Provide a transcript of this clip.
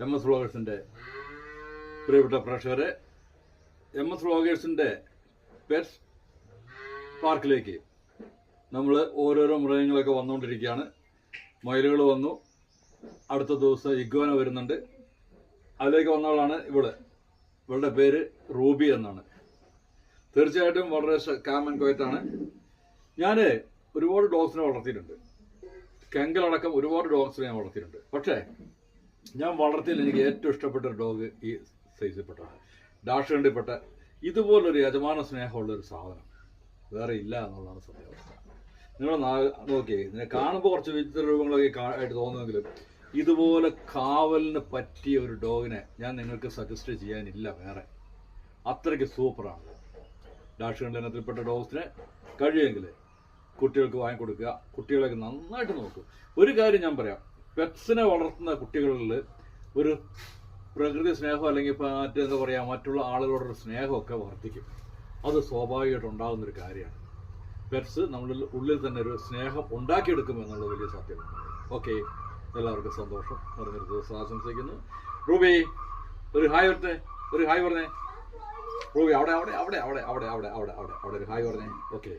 MS വ്ളോഗേഴ്സിൻ്റെ പ്രിയപ്പെട്ട പ്രേക്ഷകരെ, MS വ്ളോഗേഴ്സിൻ്റെ pets പാർക്കിലേക്ക് നമ്മൾ ഓരോരോ മൃഗങ്ങളൊക്കെ വന്നുകൊണ്ടിരിക്കുകയാണ്. മയിലുകൾ വന്നു, അടുത്ത ദിവസം ഇഗ്വാന വരുന്നുണ്ട്. അതിലേക്ക് വന്നവളാണ് ഇവളുടെ പേര് റൂബി എന്നാണ്. തീർച്ചയായിട്ടും വളരെ കാം ആൻഡ് ക്വയറ്റാണ്. ഞാൻ ഒരുപാട് ഡോഗ്സിനെ വളർത്തിയിട്ടുണ്ട്, കെങ്കലടക്കം ഒരുപാട് ഡോഗ്സിനെ ഞാൻ വളർത്തിയിട്ടുണ്ട്. പക്ഷേ ഞാൻ വളർത്തിയതിൽ എനിക്ക് ഏറ്റവും ഇഷ്ടപ്പെട്ട ഒരു ഡോഗ് ഈ സൈസിൽപ്പെട്ടാണ്. ഡാഷണ്ടിൽപ്പെട്ട ഇതുപോലൊരു യജമാന സ്നേഹമുള്ളൊരു സാധനം വേറെ ഇല്ല എന്നുള്ളതാണ് സത്യാവസ്ഥ. നിങ്ങൾ നോക്കിയേ, ഇതിനെ കാണുമ്പോൾ കുറച്ച് വിചിത്ര രൂപങ്ങളൊക്കെ ആയിട്ട് തോന്നുമെങ്കിലും ഇതുപോലെ കാവലിന് പറ്റിയ ഒരു ഡോഗിനെ ഞാൻ നിങ്ങൾക്ക് സജസ്റ്റ് ചെയ്യാനില്ല വേറെ. അത്രയ്ക്ക് സൂപ്പറാണ്. ഡാഷണ്ട് ഇനത്തിൽപ്പെട്ട ഡോഗ്സിനെ കഴിയുമെങ്കിൽ കുട്ടികൾക്ക് വാങ്ങിക്കൊടുക്കുക. കുട്ടികളൊക്കെ നന്നായിട്ട് നോക്കും. ഒരു കാര്യം ഞാൻ പറയാം, പെറ്റ്സിനെ വളർത്തുന്ന കുട്ടികളിൽ ഒരു പ്രകൃതി സ്നേഹം അല്ലെങ്കിൽ മറ്റെന്താ പറയുക, മറ്റുള്ള ആളുകളോടൊരു സ്നേഹമൊക്കെ വർദ്ധിക്കും. അത് സ്വാഭാവികമായിട്ട് ഉണ്ടാകുന്നൊരു കാര്യമാണ്. പെറ്റ്സ് നമ്മളിൽ ഉള്ളിൽ തന്നെ ഒരു സ്നേഹം ഉണ്ടാക്കിയെടുക്കും എന്നുള്ള വലിയ സത്യമാണ്. ഓക്കെ, എല്ലാവർക്കും സന്തോഷം നിറഞ്ഞൊരു ദിവസം ആശംസിക്കുന്നു. റൂബി ഒരു ഹായ് പറഞ്ഞേ, ഒരു ഹായ് പറഞ്ഞേ. റൂബി അവിടെ അവിടെ അവിടെ അവിടെ അവിടെ അവിടെ അവിടെ അവിടെ ഒരു ഹായ് പറഞ്ഞേ. ഓക്കെ.